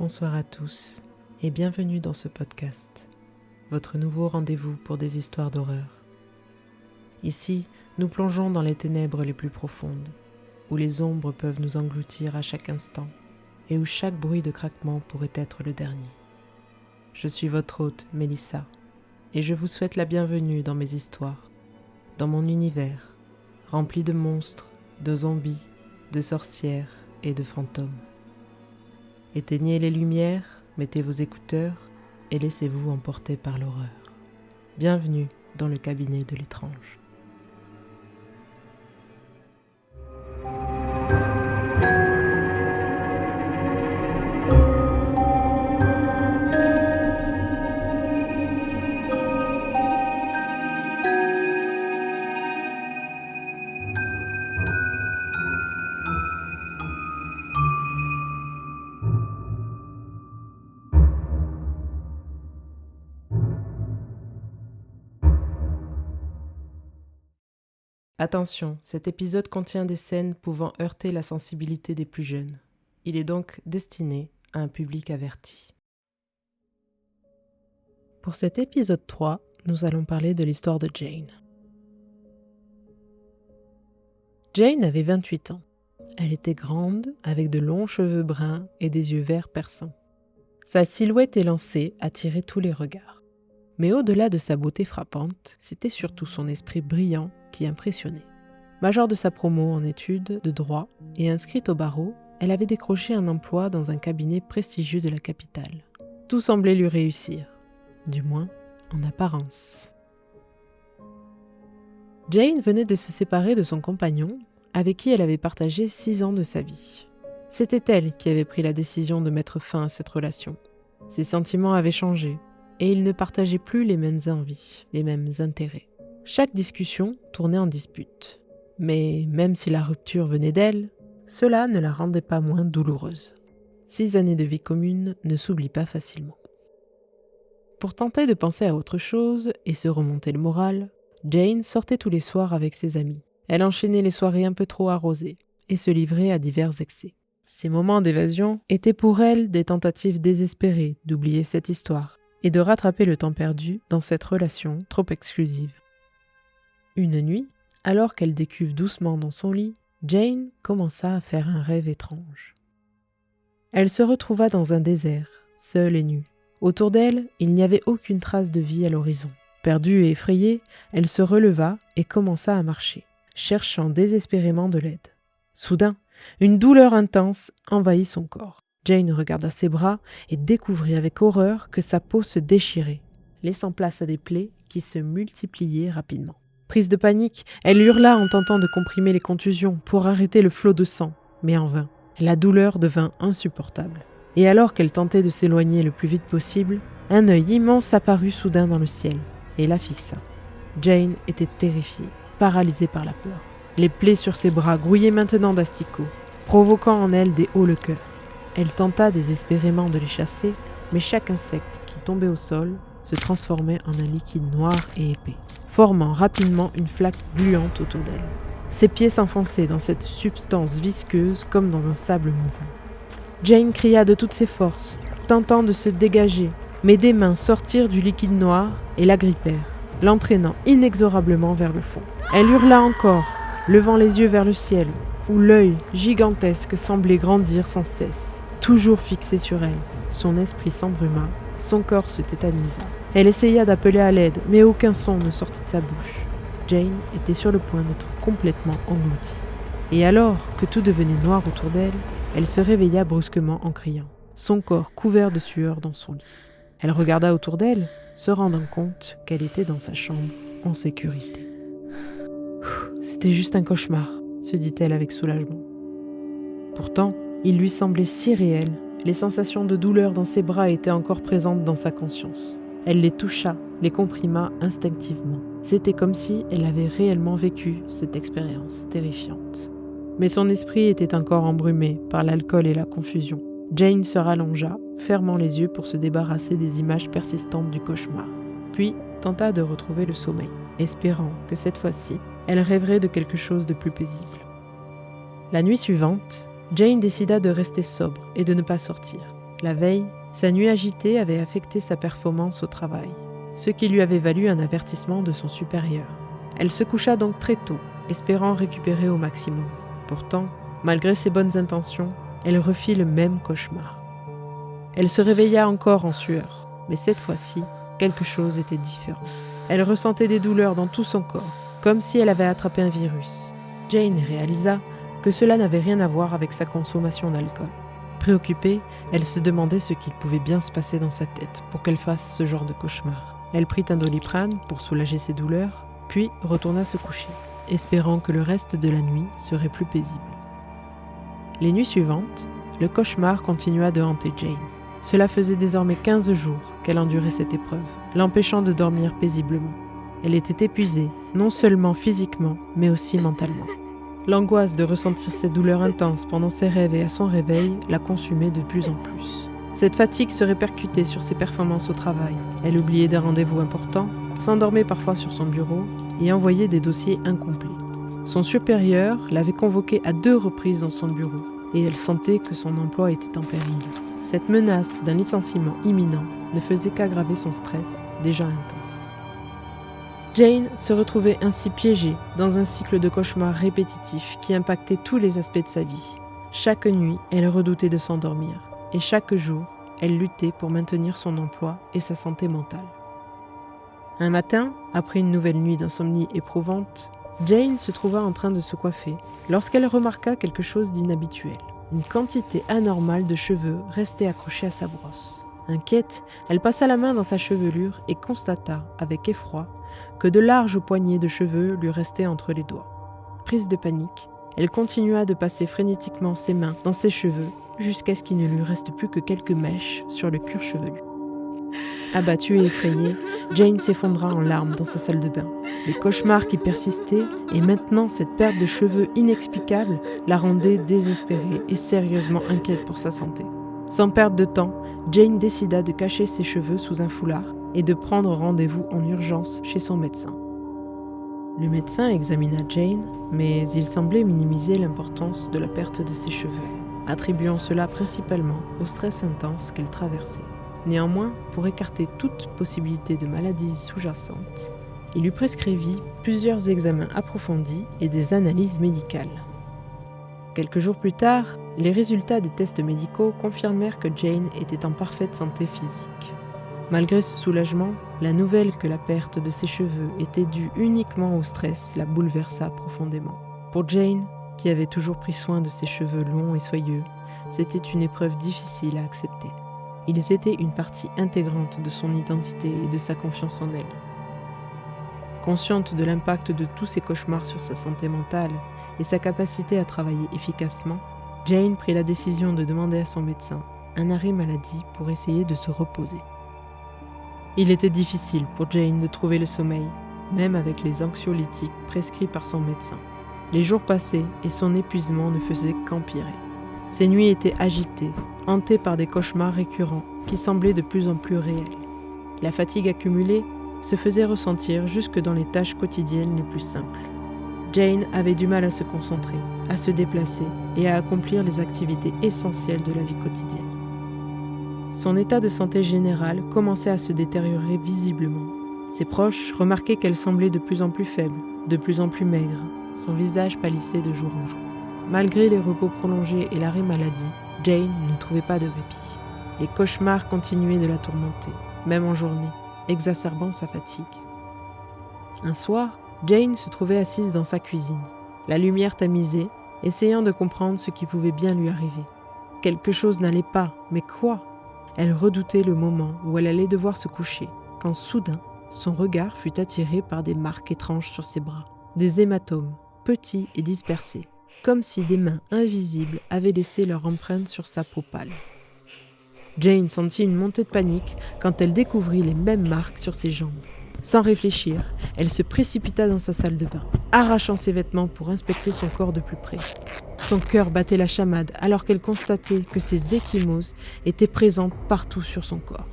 bonsoir à tous et bienvenue dans ce podcast, votre nouveau rendez-vous pour des histoires d'horreur. Ici, nous plongeons dans les ténèbres les plus profondes, où les ombres peuvent nous engloutir à chaque instant et où chaque bruit de craquement pourrait être le dernier. Je suis votre hôte, Mélissa, et je vous souhaite la bienvenue dans mes histoires, dans mon univers, rempli de monstres, de zombies, de sorcières et de fantômes. Éteignez les lumières, mettez vos écouteurs et laissez-vous emporter par l'horreur. Bienvenue dans le cabinet de l'étrange. Attention, cet épisode contient des scènes pouvant heurter la sensibilité des plus jeunes. Il est donc destiné à un public averti. Pour cet épisode 3, nous allons parler de l'histoire de Jane. Jane avait 28 ans. Elle était grande, avec de longs cheveux bruns et des yeux verts perçants. Sa silhouette élancée attirait tous les regards. Mais au-delà de sa beauté frappante, c'était surtout son esprit brillant qui impressionnait. Majeure de sa promo en études de droit et inscrite au barreau, elle avait décroché un emploi dans un cabinet prestigieux de la capitale. Tout semblait lui réussir, du moins en apparence. Jane venait de se séparer de son compagnon, avec qui elle avait partagé 6 ans de sa vie. C'était elle qui avait pris la décision de mettre fin à cette relation. Ses sentiments avaient changé, et ils ne partageaient plus les mêmes envies, les mêmes intérêts. Chaque discussion tournait en dispute. Mais même si la rupture venait d'elle, cela ne la rendait pas moins douloureuse. 6 années de vie commune ne s'oublient pas facilement. Pour tenter de penser à autre chose et se remonter le moral, Jane sortait tous les soirs avec ses amis. Elle enchaînait les soirées un peu trop arrosées et se livrait à divers excès. Ces moments d'évasion étaient pour elle des tentatives désespérées d'oublier cette histoire et de rattraper le temps perdu dans cette relation trop exclusive. Une nuit, alors qu'elle décuve doucement dans son lit, Jane commença à faire un rêve étrange. Elle se retrouva dans un désert, seule et nue. Autour d'elle, il n'y avait aucune trace de vie à l'horizon. Perdue et effrayée, elle se releva et commença à marcher, cherchant désespérément de l'aide. Soudain, une douleur intense envahit son corps. Jane regarda ses bras et découvrit avec horreur que sa peau se déchirait, laissant place à des plaies qui se multipliaient rapidement. Prise de panique, elle hurla en tentant de comprimer les contusions pour arrêter le flot de sang, mais en vain. La douleur devint insupportable. Et alors qu'elle tentait de s'éloigner le plus vite possible, un œil immense apparut soudain dans le ciel et la fixa. Jane était terrifiée, paralysée par la peur. Les plaies sur ses bras grouillaient maintenant d'asticots, provoquant en elle des hauts le cœur. Elle tenta désespérément de les chasser, mais chaque insecte qui tombait au sol se transformait en un liquide noir et épais, formant rapidement une flaque gluante autour d'elle. Ses pieds s'enfonçaient dans cette substance visqueuse comme dans un sable mouvant. Jane cria de toutes ses forces, tentant de se dégager, mais des mains sortirent du liquide noir et l'agrippèrent, l'entraînant inexorablement vers le fond. Elle hurla encore, levant les yeux vers le ciel, où l'œil gigantesque semblait grandir sans cesse. Toujours fixé sur elle, son esprit s'embruma, son corps se tétanisa. Elle essaya d'appeler à l'aide, mais aucun son ne sortit de sa bouche. Jane était sur le point d'être complètement engloutie. Et alors que tout devenait noir autour d'elle, elle se réveilla brusquement en criant, son corps couvert de sueur dans son lit. Elle regarda autour d'elle, se rendant compte qu'elle était dans sa chambre, en sécurité. « C'était juste un cauchemar », se dit-elle avec soulagement. Pourtant, il lui semblait si réel. Les sensations de douleur dans ses bras étaient encore présentes dans sa conscience. Elle les toucha, les comprima instinctivement. C'était comme si elle avait réellement vécu cette expérience terrifiante. Mais son esprit était encore embrumé par l'alcool et la confusion. Jane se rallongea, fermant les yeux pour se débarrasser des images persistantes du cauchemar. Puis tenta de retrouver le sommeil, espérant que cette fois-ci, elle rêverait de quelque chose de plus paisible. La nuit suivante, Jane décida de rester sobre et de ne pas sortir. La veille, sa nuit agitée avait affecté sa performance au travail, ce qui lui avait valu un avertissement de son supérieur. Elle se coucha donc très tôt, espérant récupérer au maximum. Pourtant, malgré ses bonnes intentions, elle refit le même cauchemar. Elle se réveilla encore en sueur, mais cette fois-ci, quelque chose était différent. Elle ressentait des douleurs dans tout son corps, comme si elle avait attrapé un virus. Jane réalisa que cela n'avait rien à voir avec sa consommation d'alcool. Préoccupée, elle se demandait ce qu'il pouvait bien se passer dans sa tête pour qu'elle fasse ce genre de cauchemar. Elle prit un Doliprane pour soulager ses douleurs, puis retourna se coucher, espérant que le reste de la nuit serait plus paisible. Les nuits suivantes, le cauchemar continua de hanter Jane. Cela faisait désormais 15 jours qu'elle endurait cette épreuve, l'empêchant de dormir paisiblement. Elle était épuisée, non seulement physiquement, mais aussi mentalement. L'angoisse de ressentir ces douleurs intenses pendant ses rêves et à son réveil la consumait de plus en plus. Cette fatigue se répercutait sur ses performances au travail. Elle oubliait des rendez-vous importants, s'endormait parfois sur son bureau et envoyait des dossiers incomplets. Son supérieur l'avait convoquée à 2 reprises dans son bureau et elle sentait que son emploi était en péril. Cette menace d'un licenciement imminent ne faisait qu'aggraver son stress, déjà intense. Jane se retrouvait ainsi piégée dans un cycle de cauchemars répétitifs qui impactait tous les aspects de sa vie. Chaque nuit, elle redoutait de s'endormir et chaque jour, elle luttait pour maintenir son emploi et sa santé mentale. Un matin, après une nouvelle nuit d'insomnie éprouvante, Jane se trouva en train de se coiffer lorsqu'elle remarqua quelque chose d'inhabituel. Une quantité anormale de cheveux restait accrochée à sa brosse. Inquiète, elle passa la main dans sa chevelure et constata, avec effroi, que de larges poignées de cheveux lui restaient entre les doigts. Prise de panique, elle continua de passer frénétiquement ses mains dans ses cheveux jusqu'à ce qu'il ne lui reste plus que quelques mèches sur le cuir chevelu. Abattue et effrayée, Jane s'effondra en larmes dans sa salle de bain. Les cauchemars qui persistaient et maintenant cette perte de cheveux inexplicable la rendaient désespérée et sérieusement inquiète pour sa santé. Sans perdre de temps, Jane décida de cacher ses cheveux sous un foulard et de prendre rendez-vous en urgence chez son médecin. Le médecin examina Jane, mais il semblait minimiser l'importance de la perte de ses cheveux, attribuant cela principalement au stress intense qu'elle traversait. Néanmoins, pour écarter toute possibilité de maladie sous-jacente, il lui prescrivit plusieurs examens approfondis et des analyses médicales. Quelques jours plus tard, les résultats des tests médicaux confirmèrent que Jane était en parfaite santé physique. Malgré ce soulagement, la nouvelle que la perte de ses cheveux était due uniquement au stress la bouleversa profondément. Pour Jane, qui avait toujours pris soin de ses cheveux longs et soyeux, c'était une épreuve difficile à accepter. Ils étaient une partie intégrante de son identité et de sa confiance en elle. Consciente de l'impact de tous ces cauchemars sur sa santé mentale et sa capacité à travailler efficacement, Jane prit la décision de demander à son médecin un arrêt maladie pour essayer de se reposer. Il était difficile pour Jane de trouver le sommeil, même avec les anxiolytiques prescrits par son médecin. Les jours passaient et son épuisement ne faisait qu'empirer. Ses nuits étaient agitées, hantées par des cauchemars récurrents qui semblaient de plus en plus réels. La fatigue accumulée se faisait ressentir jusque dans les tâches quotidiennes les plus simples. Jane avait du mal à se concentrer, à se déplacer et à accomplir les activités essentielles de la vie quotidienne. Son état de santé général commençait à se détériorer visiblement. Ses proches remarquaient qu'elle semblait de plus en plus faible, de plus en plus maigre. Son visage pâlissait de jour en jour. Malgré les repos prolongés et l'arrêt maladie, Jane ne trouvait pas de répit. Les cauchemars continuaient de la tourmenter, même en journée, exacerbant sa fatigue. Un soir, Jane se trouvait assise dans sa cuisine, la lumière tamisée, essayant de comprendre ce qui pouvait bien lui arriver. Quelque chose n'allait pas, mais quoi ? Elle redoutait le moment où elle allait devoir se coucher, quand soudain, son regard fut attiré par des marques étranges sur ses bras, des hématomes, petits et dispersés, comme si des mains invisibles avaient laissé leur empreinte sur sa peau pâle. Jane sentit une montée de panique quand elle découvrit les mêmes marques sur ses jambes. Sans réfléchir, elle se précipita dans sa salle de bain, arrachant ses vêtements pour inspecter son corps de plus près. Son cœur battait la chamade alors qu'elle constatait que ses ecchymoses étaient présentes partout sur son corps.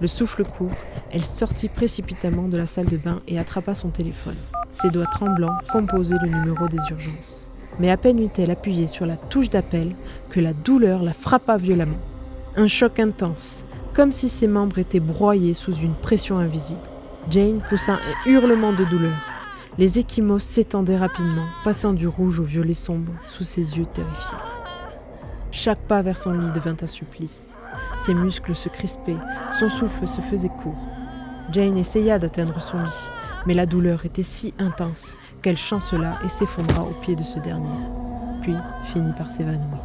Le souffle court, elle sortit précipitamment de la salle de bain et attrapa son téléphone. Ses doigts tremblants composaient le numéro des urgences. Mais à peine eut-elle appuyé sur la touche d'appel que la douleur la frappa violemment. Un choc intense, comme si ses membres étaient broyés sous une pression invisible. Jane poussa un hurlement de douleur. Les ecchymoses s'étendaient rapidement, passant du rouge au violet sombre sous ses yeux terrifiés. Chaque pas vers son lit devint un supplice. Ses muscles se crispaient, son souffle se faisait court. Jane essaya d'atteindre son lit, mais la douleur était si intense qu'elle chancela et s'effondra au pied de ce dernier, puis finit par s'évanouir.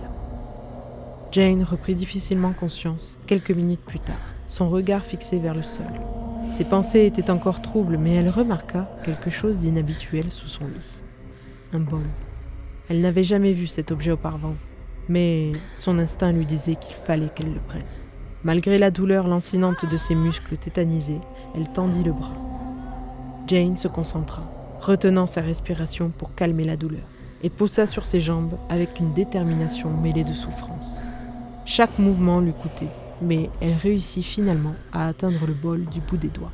Jane reprit difficilement conscience quelques minutes plus tard, son regard fixé vers le sol. Ses pensées étaient encore troubles, mais elle remarqua quelque chose d'inhabituel sous son lit. Un bol. Elle n'avait jamais vu cet objet auparavant, mais son instinct lui disait qu'il fallait qu'elle le prenne. Malgré la douleur lancinante de ses muscles tétanisés, elle tendit le bras. Jane se concentra, retenant sa respiration pour calmer la douleur, et poussa sur ses jambes avec une détermination mêlée de souffrance. Chaque mouvement lui coûtait, mais elle réussit finalement à atteindre le bol du bout des doigts.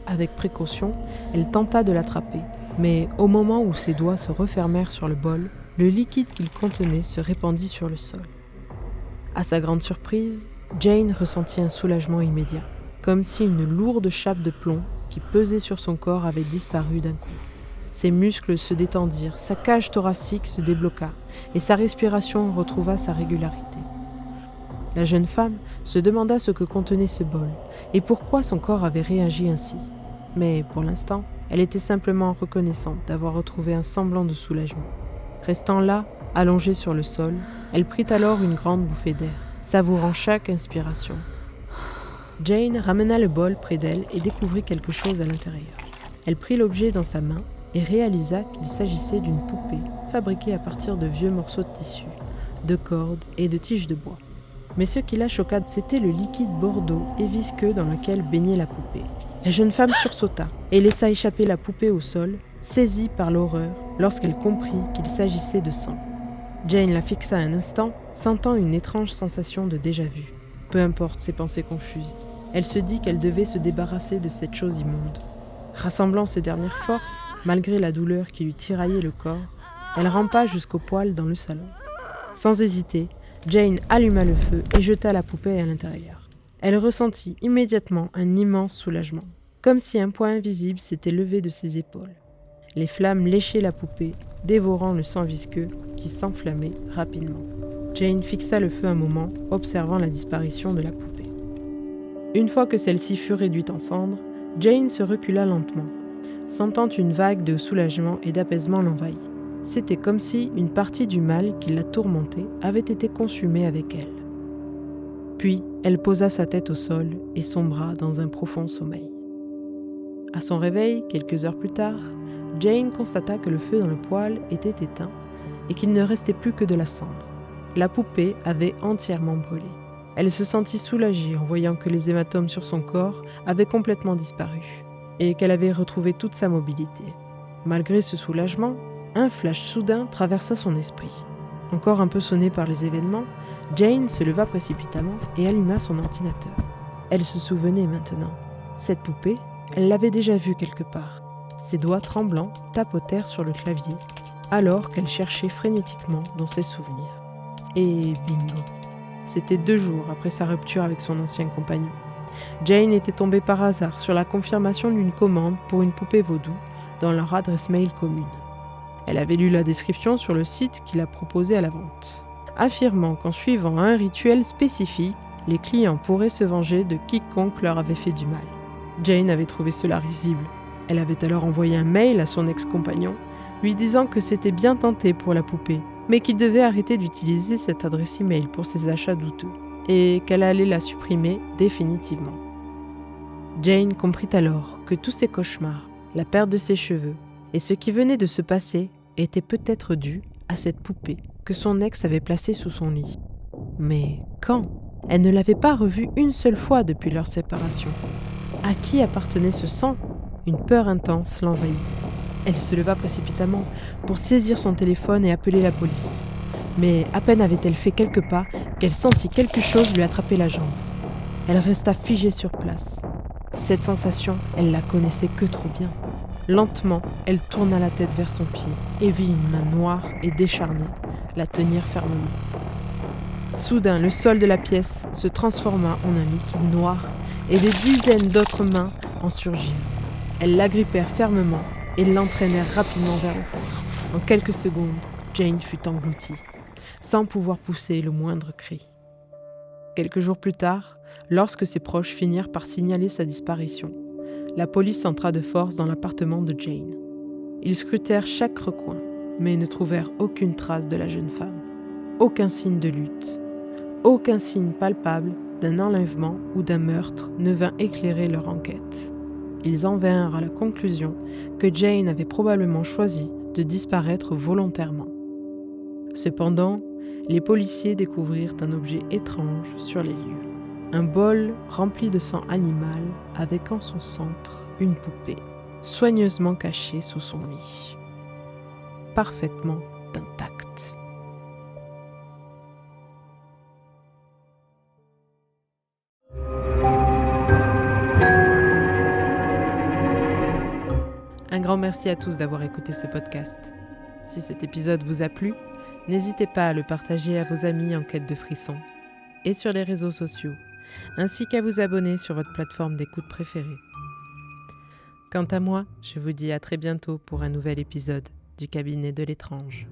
Avec précaution, elle tenta de l'attraper, mais au moment où ses doigts se refermèrent sur le bol, le liquide qu'il contenait se répandit sur le sol. À sa grande surprise, Jane ressentit un soulagement immédiat, comme si une lourde chape de plomb qui pesait sur son corps avait disparu d'un coup. Ses muscles se détendirent, sa cage thoracique se débloqua et sa respiration retrouva sa régularité. La jeune femme se demanda ce que contenait ce bol et pourquoi son corps avait réagi ainsi. Mais pour l'instant, elle était simplement reconnaissante d'avoir retrouvé un semblant de soulagement. Restant là, allongée sur le sol, elle prit alors une grande bouffée d'air, savourant chaque inspiration. Jane ramena le bol près d'elle et découvrit quelque chose à l'intérieur. Elle prit l'objet dans sa main et réalisa qu'il s'agissait d'une poupée fabriquée à partir de vieux morceaux de tissu, de cordes et de tiges de bois. Mais ce qui la choqua, c'était le liquide bordeaux et visqueux dans lequel baignait la poupée. La jeune femme sursauta et laissa échapper la poupée au sol, saisie par l'horreur lorsqu'elle comprit qu'il s'agissait de sang. Jane la fixa un instant, sentant une étrange sensation de déjà-vu. Peu importe ses pensées confuses, elle se dit qu'elle devait se débarrasser de cette chose immonde. Rassemblant ses dernières forces, malgré la douleur qui lui tiraillait le corps, elle rampa jusqu'au poêle dans le salon. Sans hésiter, Jane alluma le feu et jeta la poupée à l'intérieur. Elle ressentit immédiatement un immense soulagement, comme si un poids invisible s'était levé de ses épaules. Les flammes léchaient la poupée, dévorant le sang visqueux qui s'enflammait rapidement. Jane fixa le feu un moment, observant la disparition de la poupée. Une fois que celle-ci fut réduite en cendres, Jane se recula lentement, sentant une vague de soulagement et d'apaisement l'envahir. C'était comme si une partie du mal qui la tourmentait avait été consumée avec elle. Puis, elle posa sa tête au sol et sombra dans un profond sommeil. À son réveil, quelques heures plus tard, Jane constata que le feu dans le poêle était éteint et qu'il ne restait plus que de la cendre. La poupée avait entièrement brûlé. Elle se sentit soulagée en voyant que les hématomes sur son corps avaient complètement disparu et qu'elle avait retrouvé toute sa mobilité. Malgré ce soulagement, un flash soudain traversa son esprit. Encore un peu sonnée par les événements, Jane se leva précipitamment et alluma son ordinateur. Elle se souvenait maintenant. Cette poupée, elle l'avait déjà vue quelque part. Ses doigts tremblants tapotèrent sur le clavier, alors qu'elle cherchait frénétiquement dans ses souvenirs. Et bingo! C'était 2 jours après sa rupture avec son ancien compagnon. Jane était tombée par hasard sur la confirmation d'une commande pour une poupée vaudou dans leur adresse mail commune. Elle avait lu la description sur le site qui la proposait à la vente, affirmant qu'en suivant un rituel spécifique, les clients pourraient se venger de quiconque leur avait fait du mal. Jane avait trouvé cela risible. Elle avait alors envoyé un mail à son ex-compagnon, lui disant que c'était bien tenté pour la poupée, mais qu'il devait arrêter d'utiliser cette adresse email pour ses achats douteux, et qu'elle allait la supprimer définitivement. Jane comprit alors que tous ses cauchemars, la perte de ses cheveux et ce qui venait de se passer étaient peut-être dus à cette poupée que son ex avait placée sous son lit. Mais quand ? Elle ne l'avait pas revue une seule fois depuis leur séparation. À qui appartenait ce sang ? Une peur intense l'envahit. Elle se leva précipitamment pour saisir son téléphone et appeler la police. Mais à peine avait-elle fait quelques pas qu'elle sentit quelque chose lui attraper la jambe. Elle resta figée sur place. Cette sensation, elle la connaissait que trop bien. Lentement, elle tourna la tête vers son pied et vit une main noire et décharnée la tenir fermement. Soudain, le sol de la pièce se transforma en un liquide noir et des dizaines d'autres mains en surgirent. Elles l'agrippèrent fermement et l'entraînèrent rapidement vers le fond. En quelques secondes, Jane fut engloutie, sans pouvoir pousser le moindre cri. Quelques jours plus tard, lorsque ses proches finirent par signaler sa disparition, la police entra de force dans l'appartement de Jane. Ils scrutèrent chaque recoin, mais ne trouvèrent aucune trace de la jeune femme. Aucun signe de lutte, aucun signe palpable d'un enlèvement ou d'un meurtre ne vint éclairer leur enquête. Ils en vinrent à la conclusion que Jane avait probablement choisi de disparaître volontairement. Cependant, les policiers découvrirent un objet étrange sur les lieux. Un bol rempli de sang animal avec en son centre une poupée, soigneusement cachée sous son lit. Parfaitement intacte. Un grand merci à tous d'avoir écouté ce podcast. Si cet épisode vous a plu, n'hésitez pas à le partager à vos amis en quête de frissons et sur les réseaux sociaux, ainsi qu'à vous abonner sur votre plateforme d'écoute préférée. Quant à moi, je vous dis à très bientôt pour un nouvel épisode du Cabinet de l'étrange.